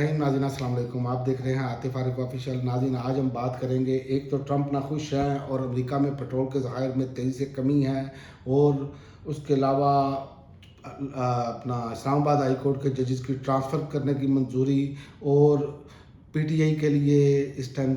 नाज़रीन अस्सलाम वालेकुम। आप देख रहे हैं आतिफ फारूक ऑफिशियल। नाज़रीन आज हम बात करेंगे, एक तो ट्रंप नाखुश हैं और अमेरिका में पेट्रोल के ज़खायर में तेज़ी से कमी है, और उसके अलावा अपना इस्लामाबाद हाई कोर्ट के जजेस की ट्रांसफ़र करने की मंजूरी, और पीटीआई के लिए इस टाइम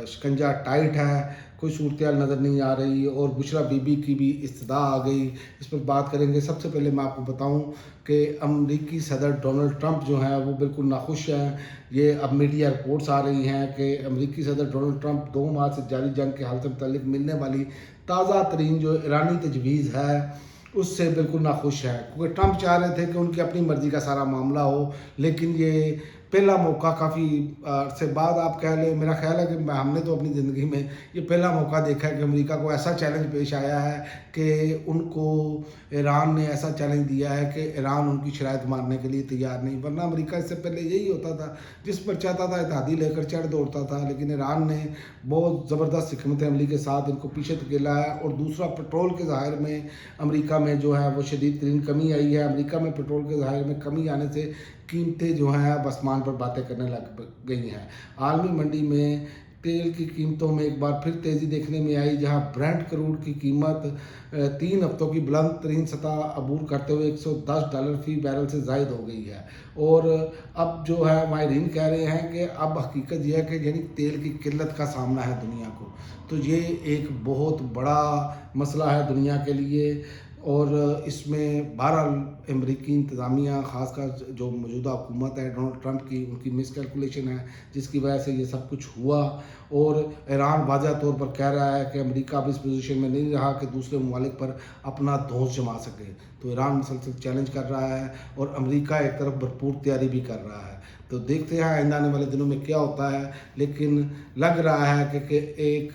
शिकंजा टाइट है, कोई सूरत नज़र नहीं आ रही, और बुशरा बीबी की भी इस्तदा आ गई। इस पर बात करेंगे। सबसे पहले मैं आपको बताऊं कि अमरीकी सदर डोनाल्ड ट्रंप जो हैं वो बिल्कुल नाखुश हैं। ये अब मीडिया रिपोर्ट्स आ रही हैं कि अमरीकी सदर डोनाल्ड ट्रंप 2 माह से जारी जंग के हाल से मुतल्लिक मिलने वाली ताज़ा तरीन जो ईरानी तजवीज़ है उससे बिल्कुल नाखुश है, क्योंकि ट्रंप चाह रहे थे कि उनकी अपनी मर्ज़ी का सारा मामला हो। लेकिन ये पहला मौका काफ़ी अरसे बाद आप कह लें, मेरा ख्याल है कि हमने तो अपनी ज़िंदगी में ये पहला मौका देखा है कि अमेरिका को ऐसा चैलेंज पेश आया है कि उनको ईरान ने ऐसा चैलेंज दिया है कि ईरान उनकी शराइत मानने के लिए तैयार नहीं। वरना अमेरिका इससे पहले यही होता था, जिस पर चाहता था इत्तेहादी लेकर चढ़ दौड़ता था, लेकिन ईरान ने बहुत ज़बरदस्त हिकमत अमली के साथ इनको पीछे धकेला है। और दूसरा, पेट्रोल के ज़ाहिर में अमेरिका में जो है वो शदीद तरीन कमी आई है। अमेरिका में पेट्रोल के ज़ाहिर में कमी आने से कीमतें जो हैं अब आसमान पर बातें करने लग गई हैं। आलमी मंडी में तेल की कीमतों में एक बार फिर तेज़ी देखने में आई, जहां ब्रेंट क्रूड की कीमत 3 हफ्तों की बुलंद तरीन सतह अबूर करते हुए $110 फी बैरल से ज़ायद हो गई है। और अब जो है माहिरीन कह रहे हैं कि अब हकीकत यह है कि यानी तेल की किल्लत का सामना है दुनिया को। तो ये एक बहुत बड़ा मसला है दुनिया के लिए। और इसमें बहरहाल अमरीकी इंतज़ामिया, ख़ासकर जो मौजूदा हुकूमत है डोनाल्ड ट्रंप की, उनकी मिस कैलकुलेशन है जिसकी वजह से ये सब कुछ हुआ। और ईरान वाज़ह तौर पर कह रहा है कि अमेरिका अब इस पोजीशन में नहीं रहा कि दूसरे ममालिक पर अपना धौंस जमा सके। तो ईरान मुसलसल चैलेंज कर रहा है और अमेरिका एक तरफ भरपूर तैयारी भी कर रहा है। तो देखते हैं आइंदा आने वाले दिनों में क्या होता है। लेकिन लग रहा है कि एक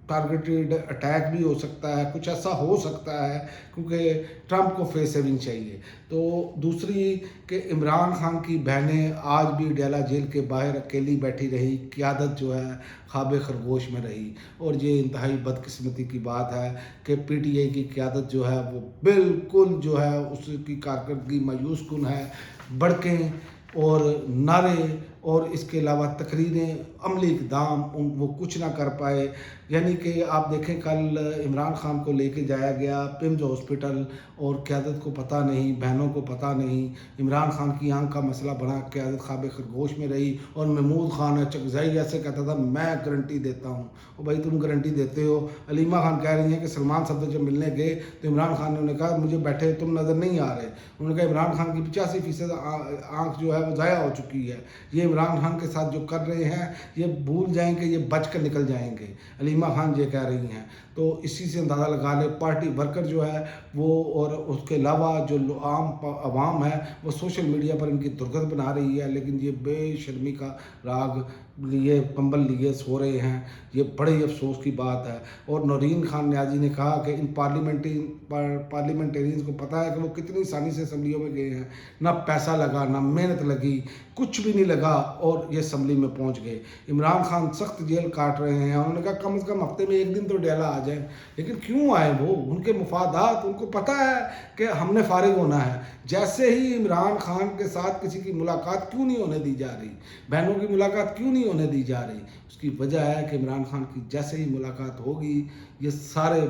टारगेटेड अटैक भी हो सकता है, कुछ ऐसा हो सकता है, क्योंकि ट्रंप को फेस सेविंग चाहिए। तो दूसरी कि इमरान खान की बहनें आज भी डेला जेल के बाहर अकेली बैठी रही, क़यादत जो है ख्वाब खरगोश में रही। और ये इंतहाई बदकिस्मती की बात है कि पीटीआई की क़यादत जो है वो बिल्कुल जो है उसकी कारकर्दगी मायूस कुन है। भड़कें और नारे और इसके अलावा तकरीरें, अमली इक़दाम वो कुछ ना कर पाए। यानी कि आप देखें, कल इमरान खान को लेके जाया गया पिम्स हॉस्पिटल और क़यादत को पता नहीं, बहनों को पता नहीं। इमरान खान की आंख का मसला बना, क़यादत ख्वाब खरगोश में रही। और महमूद खान चकज़ाई ऐसे कहता था, मैं गारंटी देता हूँ। और भाई तुम गारंटी देते हो। अलीमा खान कह रही हैं कि सलमान साहब से जब मिलने गए तो इमरान खान ने उन्हें कहा, मुझे बैठे तुम नज़र नहीं आ रहे। उन्होंने कहा इमरान खान की 85% आँख जो है वो ज़ाया हो चुकी है। ये इमरान खान के साथ जो कर रहे हैं ये भूल जाएंगे, ये बच कर निकल जाएंगे। अलीमा खान ये कह रही हैं। तो इसी से अंदाज़ा लगा ले पार्टी वर्कर जो है वो, और उसके अलावा जो आम आवाम है वो सोशल मीडिया पर इनकी दुर्गत बना रही है। लेकिन ये बेशर्मी का राग लिए कंबल लिए सो रहे हैं, ये बड़े ही अफसोस की बात है। और नौरीन खान न्याजी ने कहा कि इन पार्लियामेंटेरियंस को पता है कि वो कितनी आसानी से असम्बलियों में गए हैं, ना पैसा लगा ना मेहनत लगी, कुछ भी नहीं लगा और ये असम्बली में पहुंच गए। इमरान खान सख्त जेल काट रहे हैं। उन्होंने कहा कम से कम हफ्ते में एक दिन तो डेला आ जाए। लेकिन क्यों आए वो? उनके मुफादात, उनको पता है कि हमने फारिग होना है। जैसे ही इमरान खान के साथ किसी की मुलाकात क्यों नहीं होने दी जा रही, बहनों की मुलाकात क्यों नहीं होने दी जा रही, उसकी वजह है कि इमरान खान की जैसे ही मुलाकात होगी ये सारे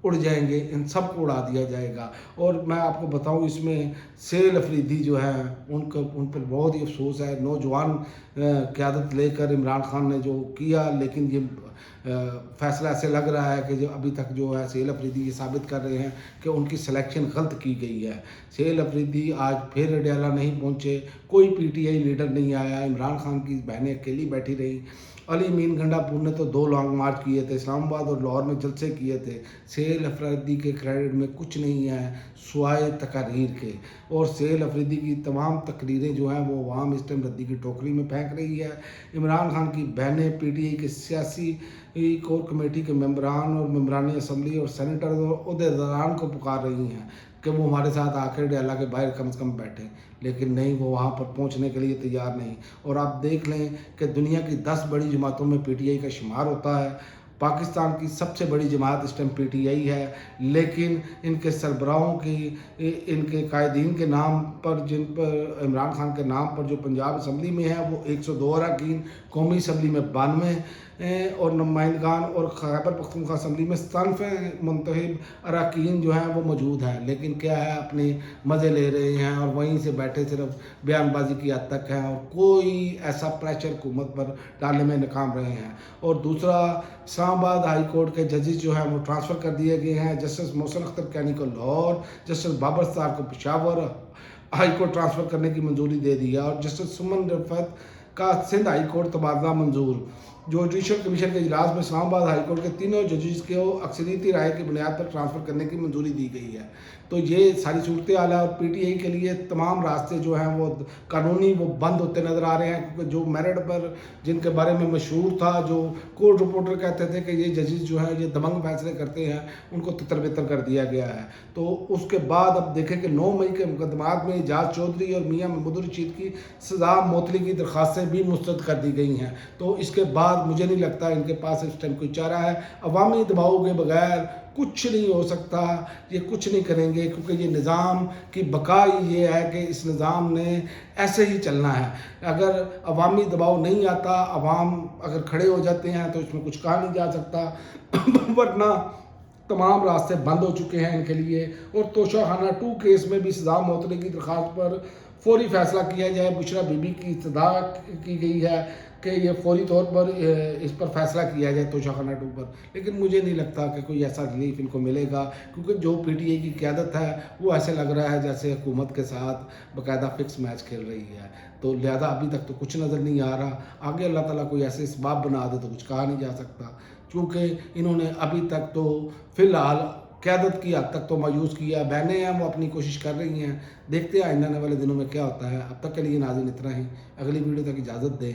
उड़ जाएंगे, इन सब को उड़ा दिया जाएगा। और मैं आपको बताऊं, इसमें सेल अफरीदी जो है उन पर बहुत ही अफसोस है। नौजवान क़यादत लेकर इमरान खान ने जो किया, लेकिन ये फ़ैसला ऐसे लग रहा है कि जो अभी तक जो है सेल अफरीदी ये साबित कर रहे हैं कि उनकी सिलेक्शन गलत की गई है। सेल अफरीदी आज फिर अडयाला नहीं पहुँचे, कोई पीटीआई लीडर नहीं आया, इमरान खान की बहनें अकेली बैठी रहीं। अली मीन गंडापुर ने तो 2 लॉन्ग मार्च किए थे, इस्लामाबाद और लाहौर में जलसे किए थे। सेल अफरीदी के क्रेडिट में कुछ नहीं है सुवाए तकारीर के। और सेल अफरीदी की तमाम तकरीरें जो हैं वो अवाम इस टाइम रद्दी की टोकरी में फेंक रही है। इमरान खान की बहनें पीटीआई के सियासी कोर कमेटी के मेंबरान और मेंबरान असम्बली और सेनेटर और अहदेदारान को पुकार रही हैं कि वो हमारे साथ आकर डेला के बाहर कम से कम बैठें। लेकिन नहीं, वो वहाँ पर पहुँचने के लिए तैयार नहीं। और आप देख लें कि दुनिया की 10 बड़ी जमातों में पीटीआई का शुमार होता है पाकिस्तान की सबसे बड़ी जमात इस टाइम PTI है, लेकिन इनके सरबराहों की इनके कायदीन के नाम पर, जिन पर इमरान खान के नाम पर जो पंजाब असम्बली में है वो 102 अरकान, कौमी असम्बली में 92 और नुमाइंदगान और खैबर पख्तूनख्वा असम्बली में 97 मुंतखब अरकान जो हैं वो मौजूद हैं। लेकिन क्या है, अपने मज़े ले रहे हैं और वहीं से बैठे सिर्फ बयानबाजी की हद तक हैं और कोई ऐसा प्रेशर हुकूमत पर डालने में नाकाम रहे हैं। और दूसरा, इस्लामाबाद हाई कोर्ट के जजेस जो हैं वो ट्रांसफ़र कर दिए गए हैं। जस्टिस मोहसिन अख्तर कैनी को लाहौर, जस्टिस बाबर सत्तार को पेशावर हाई कोर्ट ट्रांसफ़र करने की मंजूरी दे दी है और जस्टिस सुमन रफ़त का सिंध हाई कोर्ट तबादला मंजूर। जो जुडिशल कमीशन के इजलास में इस्लामाबाद हाई कोर्ट के तीनों जजेस को अक्सरियती राय की बुनियाद पर ट्रांसफ़र करने की मंजूरी दी गई है। तो ये सारी सूरत हाल है और PTI के लिए तमाम रास्ते जो हैं वो कानूनी वो बंद होते नज़र आ रहे हैं, क्योंकि जो मेरिट पर जिनके बारे में मशहूर था, जो कोर्ट रिपोर्टर कहते थे कि ये जजेस जो हैं ये दबंग फैसले करते हैं, उनको तितर बितर कर दिया गया है। तो उसके बाद अब देखें कि 9 मई के मुकदमात में एजाज चौधरी और मियां महमूद रशीद की सज़ा मौतली की दरख्वास्तें भी मुस्तरद कर दी गई हैं। तो इसके बाद मुझे नहीं लगता इनके पास इस टाइम कोई चारा है। अवामी दबाव के बगैर कुछ नहीं हो सकता, ये कुछ नहीं करेंगे, क्योंकि ये निज़ाम की बका ये है कि इस निज़ाम ने ऐसे ही चलना है। अगर अवामी दबाव नहीं आता, अवाम अगर खड़े हो जाते हैं तो इसमें कुछ कहा नहीं जा सकता वरना तमाम रास्ते बंद हो चुके हैं इनके लिए। और तोशाखाना 2 केस में भी सज़ा मौतली की दरख्वास्त पर फौरी फैसला किया जाए। बुशरा बीबी की इस्तदा की गई है कि ये फौरी तौर पर इस पर फैसला किया जाए तोशाखाना 2 पर, लेकिन मुझे नहीं लगता कि कोई ऐसा रिलीफ इनको मिलेगा, क्योंकि जो PTI की क़यादत है वो ऐसे लग रहा है जैसे हुकूमत के साथ बाकायदा फिक्स मैच खेल रही है। तो लिहाजा अभी तक तो कुछ नज़र नहीं आ रहा। आगे अल्लाह ताला कोई ऐसे इसबाब बना दे तो कुछ कहा नहीं जा सकता, क्योंकि इन्होंने अभी तक तो फ़िलहाल क़यादत की हद तक तो मायूस किया। बहनें हैं वो अपनी कोशिश कर रही हैं, देखते हैं आइंदा आने वाले दिनों में क्या होता है। अब तक के लिए नाज़रीन इतना ही, अगली वीडियो तक इजाज़त दें।